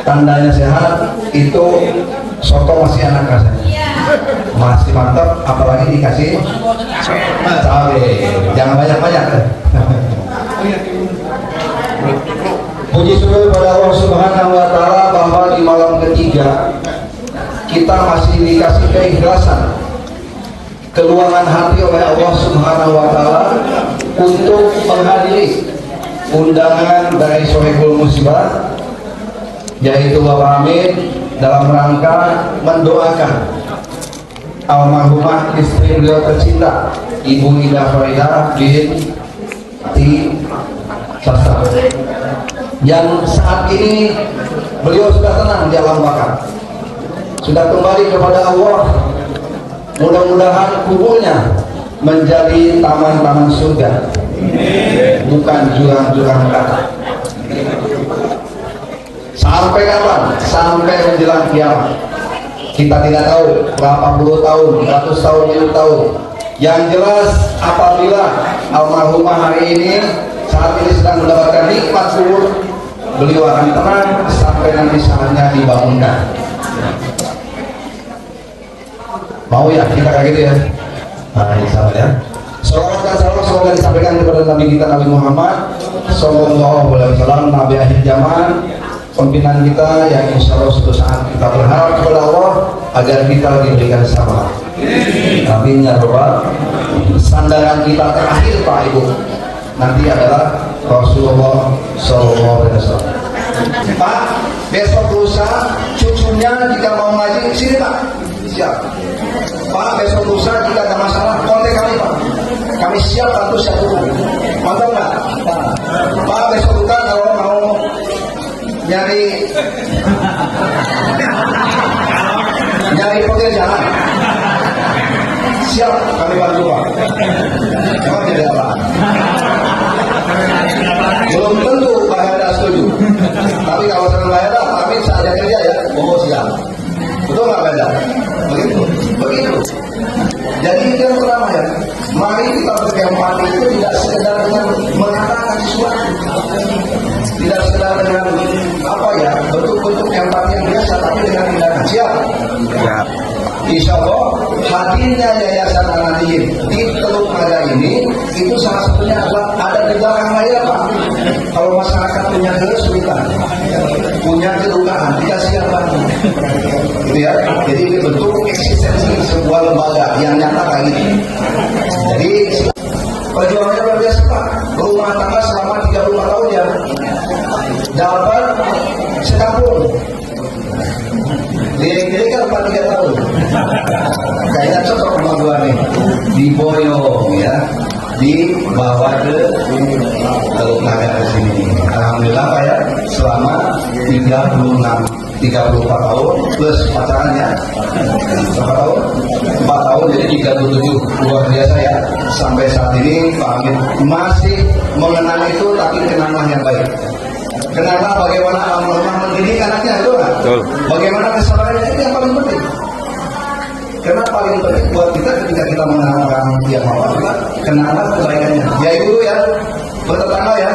tandanya sehat itu soto masih enak rasanya, masih mantap, apalagi dikasih cabai, jangan banyak-banyak. Puji syukur pada Allah Subhanahu wa Ta'ala bahwa di malam ketiga kita masih dikasih keikhlasan, keluangan hati oleh Allah Subhanahu wa Ta'ala untuk menghadiri undangan dari Sohibul Musibah, yaitu Bapak Amin, dalam rangka mendoakan almarhumah istri beliau tercinta Ibu Ida Faridah binti Sastra, yang saat ini beliau sudah tenang di alam baka, sudah kembali kepada Allah. Mudah-mudahan kuburnya menjadi taman-taman surga, bukan jurang-jurang neraka. Sampai kapan? Sampai menjelang kiamat. Kita tidak tahu berapa puluh tahun, ratus tahun, ribu tahun. Yang jelas apabila almarhumah hari ini saat ini sedang mendapatkan nikmat kubur, beliau akan tenang sampai nanti saatnya dibangunkan. Mau ya kita kayak gitu ya? Nah, insya Allah ya. Salawat dan salam semoga disampaikan kepada Nabi kita Nabi Muhammad Sallallahu Alaihi Wasallam, Nabi akhir zaman, pimpinan kita yang insya Allah suatu saat kita berharap kepada Allah agar kita diberikan sabar. Amin ya Rabbal. Sandaran kita terakhir Pak Ibu nanti adalah Rasulullah Sallallahu Alaihi Wasallam. Pak, besok lusa cucunya jika mau ngaji sini Pak. Siap. Pak, besok lusa jika ada masalah kontak kami Pak. Kami siap bantu siap dulu. Mantap nggak? Pak, besok lusa kalau mau nyari pekerjaan siap kami bantu Pak. Emang tidak apa? Belum tentu Pak Hada setuju. Tapi kalau saya Hada, tapi saatnya kerja ya, mau siap. Betul nggak Hada? Begitu. Jadi itu yang pertama ya. Mari kita berempati itu tidak sekedar dengan mengatakan sesuatu, tidak sekedar dengan apa ya, bentuk-bentuk empati yang biasa, tapi dengan tindakan. Siap? Siap. Insya Allah hadirnya Yayasan Al-Nadiyin di Teluk Naga ini itu salah satunya adalah ada di belakang layar Pak. Kalau masyarakat punya kesulitan, punya kedukaan, kita siap bantu. Gitu ya. Jadi ini bentuk eksistensi sebuah lembaga yang nyata kayak gini. Jadi perjuangannya luar biasa Pak. Rumah tangga selama 35 tahun ya, dapat sekampung. Diri kan 3 tahun. Kayaknya cocok sama gua nih. Diboyong ya, dibawa ke Teluk Naga ke sini. Alhamdulillah Pak ya, selama 34 tahun plus pacarannya berapa tahun? 4 tahun, jadi 37. Luar biasa ya. Sampai saat ini Pak Amin masih mengenang itu, tapi kenangan yang baik. Kenapa bagaimana almarhumah mendidik anaknya, itu kan? Bagaimana kesabarannya, itu yang paling penting. Karena paling penting buat kita ketika kita mengenal orang yang mau kita kenapa kebaikannya. Ya ibu ya, bertetangga ya,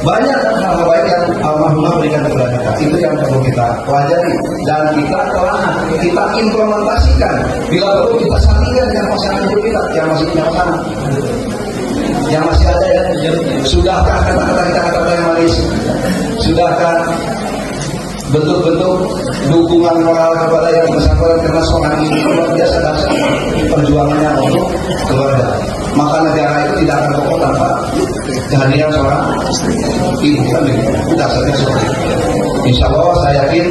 banyak hal baik yang almarhumah berikan kepada kita. Itu yang perlu kita pelajari dan kita telaah, kita implementasikan. Bila perlu kita sandingkan dengan pasangan hidup kita yang masih punya pasangan, yang masih ada ya. Sudahkah kata-kata yang manis? Sudahkah bentuk-bentuk dukungan moral kepada yang bersangkutan, karena seorang ini luar biasa dasar perjuangannya untuk keluarga. Maka negara itu tidak akan kokoh tanpa kehadiran seorang ibu, kan begitu. Dasarnya seperti itu. Insya Allah saya yakin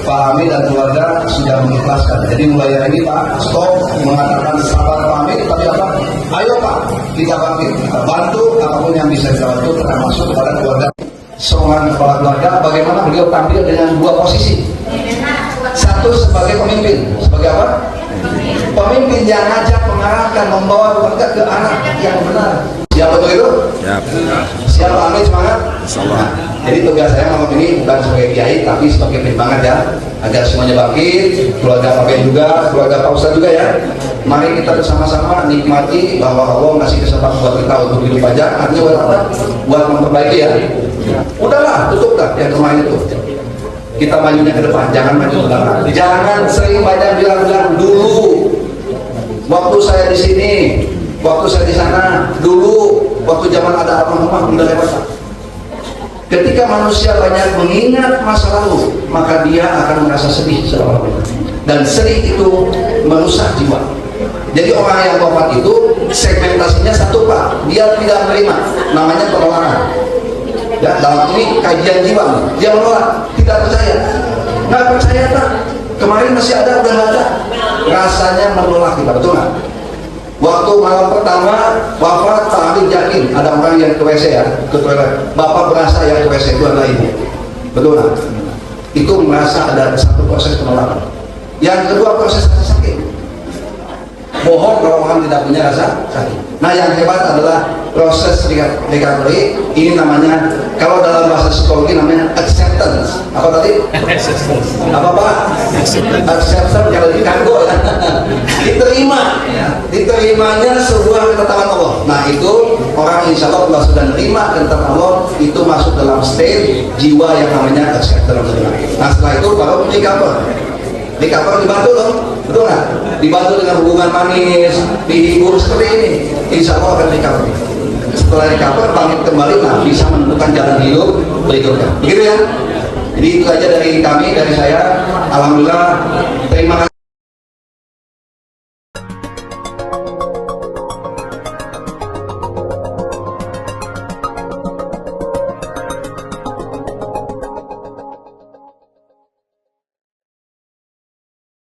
Pak Amin dan keluarga sudah mengikhlaskan. Jadi mulai hari ini Pak, stop mengatakan sabar Pak Amin, tapi apa? Ayo Pak, kita bangkit, kita bantu apapun yang bisa kita bantu, termasuk kepada keluarga. Seorang kepala keluarga, bagaimana beliau tampil dengan 2 posisi. Satu sebagai pemimpin, sebagai apa? Pemimpin yang ngajak, mengarahkan, membawa keluarga ke arah yang benar. Siap betul itu? Siap. Siap Pak Amin, semangat? Insyaallah. Jadi tugas saya malam ini bukan sebagai kiai, tapi sebagai pertimbangan ya, agar semuanya bangkit, keluarga Pak Ben juga, keluarga Pak Ustadz juga ya. Mari kita bersama-sama nikmati bahwa Allah ngasih kesempatan buat kita untuk hidup aja. Artinya buat apa? Buat memperbaiki ya. Udahlah, tutup dah yang kemarin itu. kita majunya ke depan, jangan maju ke belakang. Jangan sering banyak bilang-bilang dulu. Waktu saya di sini, waktu saya di sana, dulu waktu zaman ada apa-apa udah lewat. Ketika manusia banyak mengingat masa lalu, maka dia akan merasa sedih selama-lamanya. Dan sedih itu merusak jiwa. Jadi orang yang wafat itu segmentasinya satu Pak, dia tidak menerima, namanya penolakan. Ya, dalam ini kajian jiwa, dia menolak, tidak percaya, nggak percaya Pak. Kemarin masih ada, udah nggak ada. Rasanya menolak kita, betul nggak? Waktu malam pertama wafat Pak Habib yakin ada orang yang ke WC ya, ke toilet. Bapak berasa ya ke WC itu adalah ibu, betul nggak? Itu merasa ada satu proses penolakan. Yang kedua proses rasa sakit. Bohong kalau orang tidak punya rasa sakit. Nah yang hebat adalah proses recovery. Ini namanya, kalau dalam bahasa psikologi namanya acceptance. Apa tadi? Apa Pak? Acceptance kalau di kanggo ya. Diterima ya. Diterimanya sebuah ketetapan Allah. Nah itu orang insya Allah sudah menerima ketetapan Allah, itu masuk dalam state jiwa yang namanya acceptance. Nah setelah itu baru recover. Recover dibantu loh, betul nggak? Dibantu dengan hubungan manis, dihibur seperti ini, insya Allah akan recover. Setelah recover bangkit kembali, nah bisa menentukan jalan hidup berikutnya. Begitu ya? Jadi itu aja dari kami, dari saya. Alhamdulillah, terima kasih.